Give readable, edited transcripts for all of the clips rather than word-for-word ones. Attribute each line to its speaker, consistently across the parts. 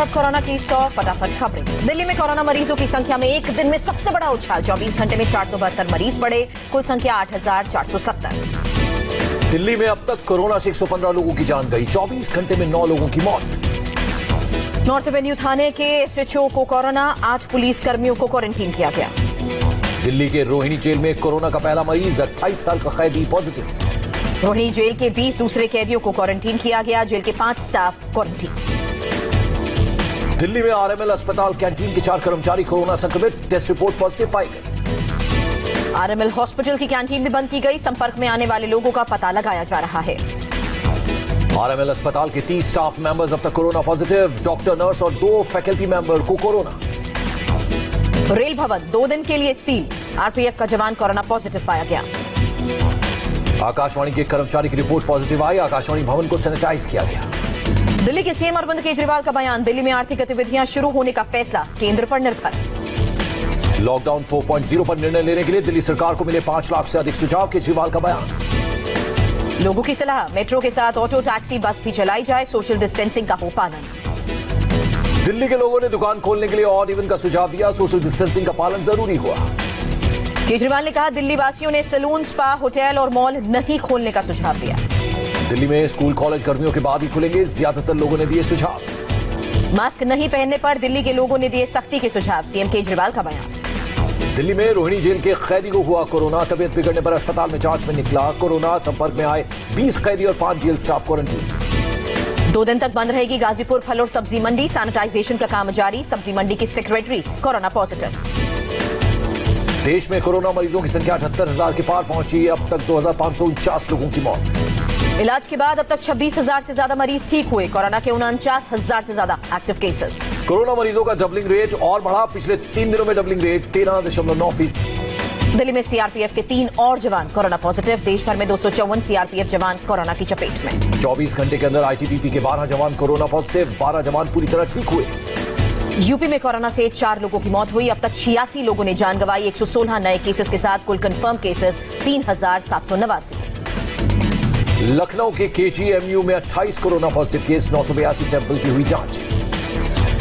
Speaker 1: अब कोरोना की 100 फटाफट खबरें। दिल्ली में कोरोना मरीजों की संख्या में एक दिन में सबसे बड़ा उछाल। 24 घंटे में 472 मरीज बढ़े, कुल संख्या 8,470।
Speaker 2: दिल्ली में अब तक कोरोना से 115 लोगों की जान गई। 24 घंटे में 9 लोगों की मौत।
Speaker 1: नॉर्थ एवेन्यू थाने के एसएचओ को कोरोना, 8 पुलिस कर्मियों को क्वारंटीन किया गया।
Speaker 2: दिल्ली के रोहिणी जेल में कोरोना का पहला मरीज, 28 साल का कैदी पॉजिटिव।
Speaker 1: रोहिणी जेल के 20 दूसरे कैदियों को क्वारंटीन किया गया। जेल के 5 स्टाफ क्वारंटीन।
Speaker 2: दिल्ली में आरएमएल अस्पताल कैंटीन के 4 कर्मचारी कोरोना संक्रमित, टेस्ट रिपोर्ट पॉजिटिव पाई गई।
Speaker 1: आरएमएल हॉस्पिटल की कैंटीन भी बंद की गई। संपर्क में आने वाले लोगों का पता लगाया जा रहा है।
Speaker 2: आरएमएल अस्पताल के 30 स्टाफ मेंबर्स अब तक कोरोना पॉजिटिव। डॉक्टर, नर्स और 2 फैकल्टी मेंबर को कोरोना।
Speaker 1: रेल भवन 2 दिन के लिए सील। आरपीएफ का जवान कोरोना पॉजिटिव पाया गया।
Speaker 2: आकाशवाणी के कर्मचारी की रिपोर्ट पॉजिटिव आई। आकाशवाणी भवन को सैनिटाइज किया गया।
Speaker 1: दिल्ली के सीएम अरविंद केजरीवाल का बयान। दिल्ली में आर्थिक गतिविधियां शुरू होने का फैसला केंद्र पर निर्भर।
Speaker 2: लॉकडाउन 4.0 पर निर्णय लेने के लिए दिल्ली सरकार को मिले 5 लाख से अधिक सुझाव। केजरीवाल का बयान।
Speaker 1: लोगों की सलाह, मेट्रो के साथ ऑटो, टैक्सी, बस भी चलाई जाए। सोशल डिस्टेंसिंग का हो पालन।
Speaker 2: दिल्ली के लोगों ने दुकान खोलने के लिए ऑड इवन का सुझाव दिया। सोशल डिस्टेंसिंग का पालन जरूरी हुआ।
Speaker 1: केजरीवाल ने कहा दिल्ली वासियों ने सैलून, स्पा, होटल और मॉल नहीं खोलने का सुझाव दिया।
Speaker 2: दिल्ली में स्कूल कॉलेज गर्मियों के बाद ही खुलेंगे। ज्यादातर लोगों ने दिए सुझाव।
Speaker 1: मास्क नहीं पहनने पर दिल्ली के लोगों ने दिए सख्ती के सुझाव। सीएम केजरीवाल का बयान।
Speaker 2: दिल्ली में रोहिणी जेल के कैदी को हुआ कोरोना। तबियत बिगड़ने पर अस्पताल में जांच में निकला कोरोना। संपर्क में आए 20 कैदी और 5 जेल स्टाफ क्वारंटीन।
Speaker 1: 2 दिन तक बंद रहेगी गाजीपुर फल और सब्जी मंडी। सैनिटाइजेशन का काम जारी। सब्जी मंडी की सेक्रेटरी कोरोना पॉजिटिव।
Speaker 2: देश में कोरोना मरीजों की संख्या 78,000 के पार पहुंची। अब तक 2,549 लोगों की मौत।
Speaker 1: इलाज के बाद अब तक 26,000 से ज्यादा मरीज ठीक हुए। कोरोना के 49,000 से ज्यादा एक्टिव केसेस।
Speaker 2: कोरोना मरीजों का डबलिंग रेट और बढ़ा। पिछले 3 दिनों में डबलिंग रेट 13.9%।
Speaker 1: दिल्ली में सीआरपीएफ के 3 और जवान कोरोना पॉजिटिव। देश भर में 254 सीआरपीएफ जवान कोरोना की चपेट में।
Speaker 2: 24 घंटे के अंदर आईटीबीपी के 12 जवान कोरोना पॉजिटिव। 12 जवान पूरी तरह ठीक हुए।
Speaker 1: यूपी में कोरोना से 4 लोगों की मौत हुई। अब तक 86 लोगों ने जान गंवाई। 116 नए केसेस के साथ कुल कंफर्म केसेस 3,789।
Speaker 2: लखनऊ के केजीएमयू में 28 कोरोना पॉजिटिव केस। 982 सैंपल की हुई जांच।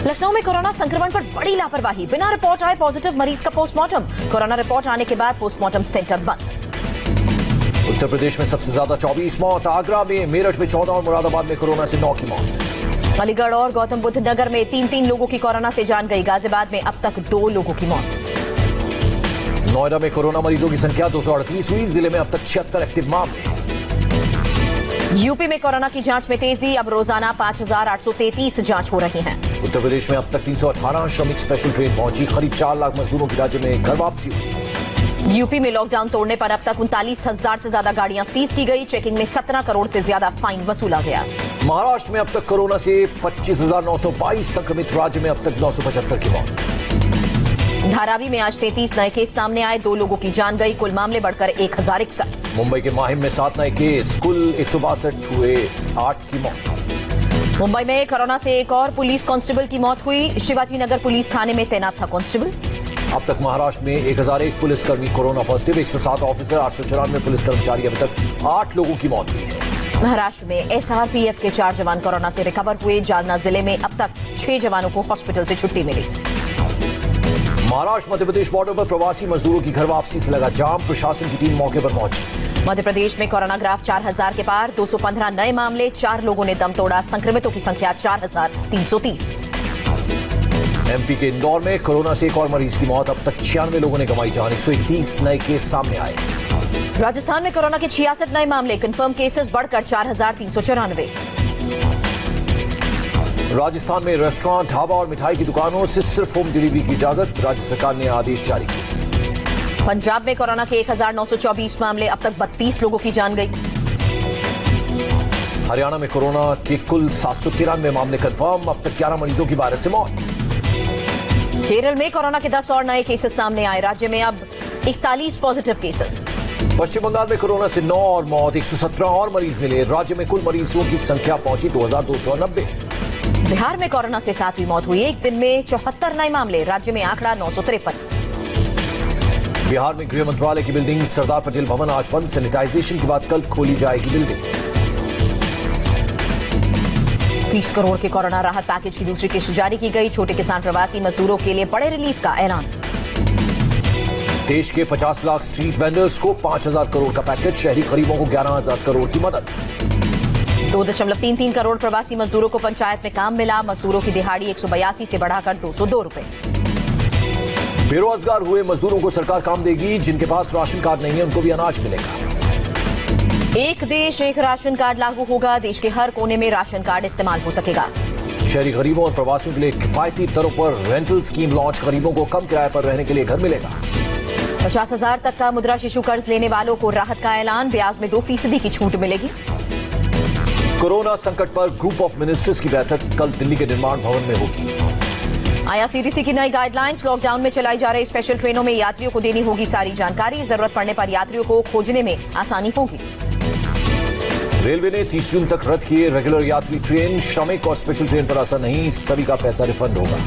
Speaker 1: लखनऊ में कोरोना संक्रमण पर बड़ी लापरवाही। बिना रिपोर्ट आए पॉजिटिव मरीज का पोस्टमार्टम। कोरोना रिपोर्ट आने के बाद पोस्टमार्टम सेंटर बंद।
Speaker 2: उत्तर प्रदेश में सबसे ज्यादा 24 मौत। आगरा में, मेरठ में 14 और मुरादाबाद में कोरोना से 9 की मौत।
Speaker 1: अलीगढ़ और गौतम बुद्ध नगर में 3 लोगों की कोरोना से जान गई। गाजियाबाद में अब तक 2 लोगों की मौत।
Speaker 2: नोएडा में कोरोना मरीजों की संख्या 238 हुई। जिले में अब तक 76 एक्टिव मामले।
Speaker 1: यूपी में कोरोना की जांच में तेजी। अब रोजाना 5,833 जांच हो रही हैं।
Speaker 2: उत्तर प्रदेश में अब तक 318 श्रमिक स्पेशल ट्रेन पहुंची। करीब 4 लाख मजदूरों की राज्य में घर वापसी हुई।
Speaker 1: यूपी में लॉकडाउन तोड़ने पर अब तक 39,000 से ज्यादा गाड़ियां सीज की गई। चेकिंग में 17 करोड़ से ज्यादा फाइन वसूला गया।
Speaker 2: महाराष्ट्र में अब तक कोरोना से 25,922 संक्रमित। राज्य में अब तक 975 की मौत।
Speaker 1: धारावी में आज 33 नए केस सामने आए। 2 लोगों की जान गई। कुल मामले बढ़कर 1,061।
Speaker 2: मुंबई के माहिम में 7 नए केस। कुल 162 हुए। 8 की मौत।
Speaker 1: मुंबई में कोरोना से एक और पुलिस कांस्टेबल की मौत हुई। शिवाजी नगर पुलिस थाने में तैनात था कांस्टेबल।
Speaker 2: अब तक महाराष्ट्र में 1001 पुलिसकर्मी कोरोना पॉजिटिव। 107 ऑफिसर, 894 पुलिस कर्मचारी। अभी तक 8 लोगों की मौत हुई है।
Speaker 1: महाराष्ट्र में एसआरपीएफ के 4 जवान कोरोना से रिकवर हुए। जालना जिले में अब तक 6 जवानों को हॉस्पिटल से छुट्टी मिली।
Speaker 2: महाराष्ट्र मध्य प्रदेश बॉर्डर पर प्रवासी मजदूरों की घर वापसी से लगा जाम। प्रशासन की टीम मौके पर पहुंची।
Speaker 1: मध्य प्रदेश में कोरोना ग्राफ 4,000 के पार। 215 नए मामले। 4 लोगों ने दम तोड़ा। संक्रमितों की संख्या 4,330।
Speaker 2: एमपी के इंदौर में कोरोना से एक और मरीज की मौत। अब तक 96 लोगों ने गंवाई जान। 131 नए केस सामने आए।
Speaker 1: राजस्थान में कोरोना के 66 नए मामले। कंफर्म केसेस बढ़कर 4,394।
Speaker 2: राजस्थान में रेस्टोरेंट, ढाबा और मिठाई की दुकानों से सिर्फ होम डिलीवरी की इजाजत। राज्य सरकार ने आदेश जारी किया।
Speaker 1: पंजाब में कोरोना के 1,924 मामले। अब तक 32 लोगों की जान गई।
Speaker 2: हरियाणा में कोरोना के कुल 793 मामले कंफर्म। अब तक 11 मरीजों की वायरस से मौत।
Speaker 1: केरल में कोरोना के 10 और नए केसेस सामने आए। राज्य में अब 41 पॉजिटिव केसेस।
Speaker 2: पश्चिम बंगाल में कोरोना से 9 और मौत। 117 और मरीज मिले। राज्य में कुल मरीजों की संख्या पहुंची 2,290।
Speaker 1: बिहार में कोरोना से 7वीं मौत हुई। एक दिन में 74 नए मामले। राज्य में आंकड़ा 953।
Speaker 2: बिहार में गृह मंत्रालय की बिल्डिंग सरदार पटेल भवन आज बंद। सैनिटाइजेशन के बाद कल खोली जाएगी बिल्डिंग।
Speaker 1: 20 करोड़ के कोरोना राहत पैकेज की दूसरी किस्त जारी की गई। छोटे किसान प्रवासी मजदूरों के लिए बड़े रिलीफ का ऐलान।
Speaker 2: देश के 50 लाख स्ट्रीट वेंडर्स को 5,000 करोड़ का पैकेज। शहरी गरीबों को 11,000 करोड़ की मदद।
Speaker 1: 2.33 करोड़ प्रवासी मजदूरों को पंचायत में काम मिला। मजदूरों की दिहाड़ी 182 से बढ़ाकर 202 रुपए।
Speaker 2: बेरोजगार हुए मजदूरों को सरकार काम देगी। जिनके पास राशन कार्ड नहीं है उनको भी अनाज मिलेगा।
Speaker 1: एक देश एक राशन कार्ड लागू होगा। देश के हर कोने में राशन कार्ड इस्तेमाल हो सकेगा।
Speaker 2: शहरी गरीबों और प्रवासियों के लिए किफायती दरों पर रेंटल स्कीम लॉन्च। गरीबों को कम किराए पर रहने के लिए घर मिलेगा।
Speaker 1: 50,000 तक का मुद्रा शिशु कर्ज लेने वालों को राहत का ऐलान। ब्याज में 2% की छूट मिलेगी।
Speaker 2: कोरोना संकट पर ग्रुप ऑफ मिनिस्टर्स की बैठक कल दिल्ली के निर्माण भवन में होगी।
Speaker 1: IRCTC की नई गाइडलाइंस। लॉकडाउन में चलाई जा रही स्पेशल ट्रेनों में यात्रियों को देनी होगी सारी जानकारी। जरूरत पड़ने पर यात्रियों को खोजने में आसानी होगी।
Speaker 2: रेलवे ने 30 जून तक रद्द किए रेगुलर यात्री ट्रेन। श्रमिक और स्पेशल ट्रेन पर असर नहीं। सभी का पैसा रिफंड होगा।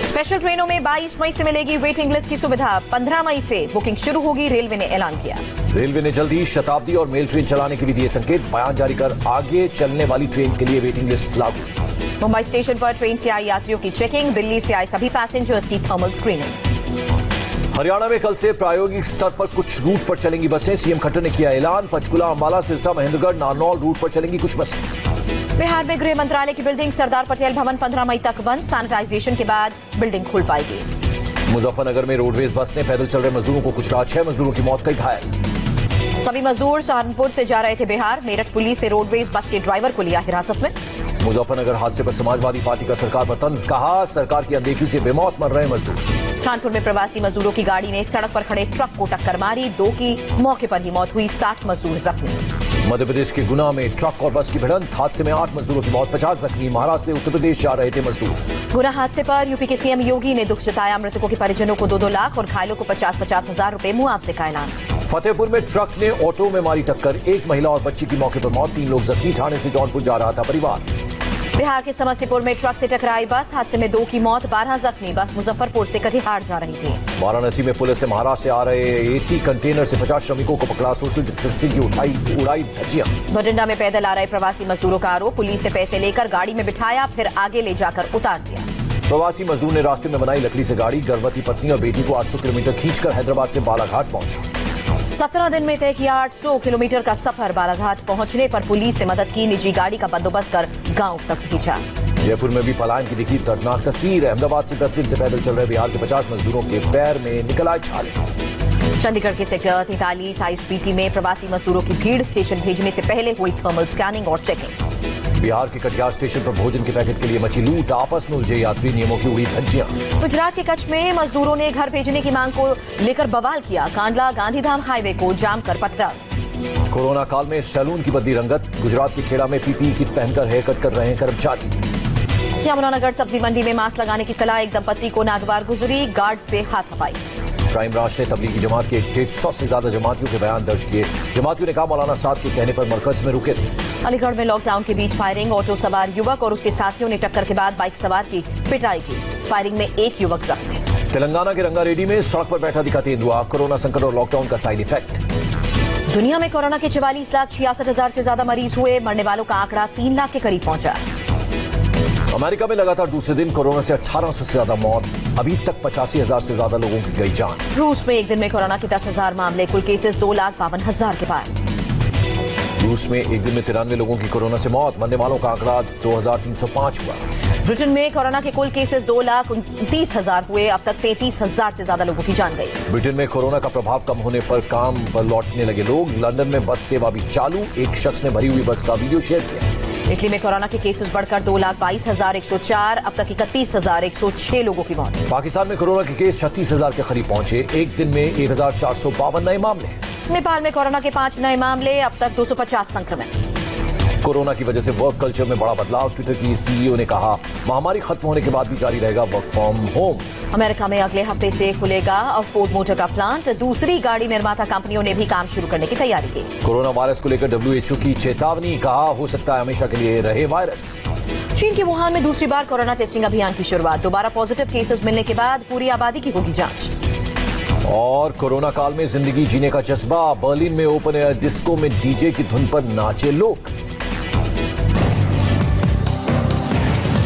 Speaker 1: स्पेशल ट्रेनों में 22 मई से मिलेगी वेटिंग लिस्ट की सुविधा। 15 मई से बुकिंग शुरू होगी। रेलवे ने ऐलान किया।
Speaker 2: रेलवे ने जल्द ही शताब्दी और मेल ट्रेन चलाने के भी दिए संकेत। बयान जारी कर आगे चलने वाली ट्रेन के लिए वेटिंग लिस्ट लागू।
Speaker 1: मुंबई स्टेशन पर ट्रेन से आए यात्रियों की चेकिंग। दिल्ली से आए सभी पैसेंजर्स की थर्मल स्क्रीनिंग।
Speaker 2: हरियाणा में कल से प्रायोगिक स्तर पर कुछ रूट पर चलेंगी बसें। सीएम खट्टर ने किया ऐलान। पंचकुला, अंबाला, सिरसा, महेंद्रगढ़, नारनौल रूट पर चलेंगी कुछ बसें।
Speaker 1: बिहार में गृह मंत्रालय की बिल्डिंग सरदार पटेल भवन 15 मई तक बंद। सैनिटाइजेशन के बाद बिल्डिंग खुल पाएगी।
Speaker 2: मुजफ्फरनगर में रोडवेज बस ने पैदल चल रहे मजदूरों को कुचला। 6 मजदूरों की मौत, कई घायल।
Speaker 1: सभी मजदूर सहारनपुर से जा रहे थे बिहार। मेरठ पुलिस ने रोडवेज बस के ड्राइवर को लिया हिरासत में।
Speaker 2: मुजफ्फरनगर हादसे पर समाजवादी पार्टी का सरकार पर तंज। कहा सरकार की अनदेखी से बेमौत मर रहे मजदूर।
Speaker 1: कानपुर में प्रवासी मजदूरों की गाड़ी ने सड़क पर खड़े ट्रक को टक्कर मारी। 2 की मौके पर ही मौत हुई। 60 मजदूर जख्मी।
Speaker 2: मध्य प्रदेश के गुना में ट्रक और बस की भिड़ंत। हादसे में 8 मजदूरों की मौत, 50 जख्मी। महाराष्ट्र से उत्तर प्रदेश जा रहे थे मजदूर।
Speaker 1: गुना हादसे पर यूपी के सीएम योगी ने दुख जताया। मृतकों के परिजनों को 2-2 लाख और घायलों को 50-50 हजार रुपए मुआवजे का ऐलान।
Speaker 2: फतेहपुर में ट्रक ने ऑटो में मारी टक्कर। 1 महिला और बच्ची की मौके पर मौत, 3 लोग जख्मी। ठाणे से जौनपुर जा रहा था परिवार।
Speaker 1: बिहार के समस्तीपुर में ट्रक से टकराई बस। हादसे में 2 की मौत, 12 जख्मी। बस मुजफ्फरपुर से कटिहार जा रही थी।
Speaker 2: वाराणसी में पुलिस ने महाराष्ट्र से आ रहे एसी कंटेनर से 50 श्रमिकों को पकड़ा। सोशल डिस्टेंसिंग की उड़ाई धज्जियां।
Speaker 1: बठिंडा में पैदल आ रहे प्रवासी मजदूरों का आरोप। पुलिस ने पैसे लेकर गाड़ी में बिठाया, फिर आगे ले जाकर उतार दिया।
Speaker 2: प्रवासी मजदूर ने रास्ते में बनाई लकड़ी से गाड़ी। गर्भवती पत्नी और बेटी को 800 किलोमीटर खींचकर हैदराबाद से बालाघाट पहुंचा।
Speaker 1: 17 दिन में तय किया 800 किलोमीटर का सफर। बालाघाट पहुंचने पर पुलिस ने मदद की। निजी गाड़ी का बंदोबस्त कर गांव तक भेजा।
Speaker 2: जयपुर में भी पलायन की दिखी दर्दनाक तस्वीर। अहमदाबाद से 10 दिन से पैदल चल रहे बिहार के 50 मजदूरों के पैर में निकल आए छाले।
Speaker 1: चंडीगढ़ के सेक्टर 43 ISPT में प्रवासी मजदूरों की भीड़। स्टेशन भेजने से पहले हुई थर्मल स्कैनिंग और चेकिंग।
Speaker 2: बिहार के कटिहार स्टेशन पर भोजन के पैकेट के लिए मची लूट। आपस में उलझे यात्री, नियमों की उड़ी धज्जियां।
Speaker 1: गुजरात के कच्छ में मजदूरों ने घर भेजने की मांग को लेकर बवाल किया। कांडला गांधीधाम हाईवे को जाम कर पथराव।
Speaker 2: कोरोना काल में सैलून की बदली रंगत। गुजरात के खेड़ा में PPE किट पहनकर हेयर कट कर रहे हैं कर्मचारी।
Speaker 1: यमुनानगर सब्जी मंडी में मास्क लगाने की सलाह। एक दंपत्ति को नागवार गुजरी, गार्ड से हाथापाई।
Speaker 2: क्राइम ब्रांच ने तबलीगी जमात के 150 से ज्यादा जमातियों के बयान दर्ज किए। जमातियों ने कहा मौलाना साद के कहने पर मरकज में रुके थे।
Speaker 1: अलीगढ़ में लॉकडाउन के बीच फायरिंग। ऑटो सवार युवक और उसके साथियों ने टक्कर के बाद बाइक सवार की पिटाई की। फायरिंग में 1 युवक जख्मी।
Speaker 2: तेलंगाना के रंगारेड्डी में सड़क पर बैठा दिखा तेंदुआ। कोरोना संकट और लॉकडाउन का साइड इफेक्ट।
Speaker 1: दुनिया में कोरोना के 44,66,000 से ज्यादा मरीज हुए। मरने वालों का आंकड़ा 3 लाख के करीब पहुंचा।
Speaker 2: अमेरिका में लगातार दूसरे दिन कोरोना से 1800 से ज्यादा मौत। अभी तक 85,000 से ज्यादा लोगों की गई जान।
Speaker 1: रूस में एक दिन में कोरोना के 10,000 मामले। कुल केसेस 2,52,000 के पार।
Speaker 2: रूस में एक दिन में 93 लोगों की कोरोना से मौत। मरने वालों का आंकड़ा 2305 हुआ।
Speaker 1: ब्रिटेन में कोरोना के कुल केसेस 2,29,000 हुए। अब तक 33,000 से ज्यादा लोगों की जान गई।
Speaker 2: ब्रिटेन में कोरोना का प्रभाव कम होने पर काम पर लौटने लगे लोग। लंदन में बस सेवा भी चालू। एक शख्स ने भरी हुई बस का वीडियो शेयर किया।
Speaker 1: इटली में कोरोना के केसेस बढ़कर 2,22,104। अब तक 31,106 लोगों की मौत।
Speaker 2: पाकिस्तान में कोरोना के केस 36,000 के करीब पहुंचे। एक दिन में 1,452 नए मामले।
Speaker 1: नेपाल में कोरोना के 5 नए मामले। अब तक 250 संक्रमित।
Speaker 2: कोरोना की वजह से वर्क कल्चर में बड़ा बदलाव। ट्विटर की CEO ने कहा महामारी खत्म होने के बाद भी जारी रहेगा वर्क फ्रॉम होम।
Speaker 1: अमेरिका में अगले हफ्ते से खुलेगा फोर्ड मोटर का प्लांट। दूसरी गाड़ी निर्माता कंपनियों ने भी काम शुरू करने की तैयारी की।
Speaker 2: कोरोना वायरस को लेकर WHO की चेतावनी। कहा हो सकता है हमेशा के लिए रहे वायरस।
Speaker 1: चीन के वुहान में दूसरी बार कोरोना टेस्टिंग अभियान की शुरुआत। दोबारा पॉजिटिव केसेस मिलने के बाद पूरी आबादी की होगी जांच।
Speaker 2: और कोरोना काल में जिंदगी जीने का जज्बा। बर्लिन में ओपन एयर डिस्को में DJ की धुन पर नाचे लोग।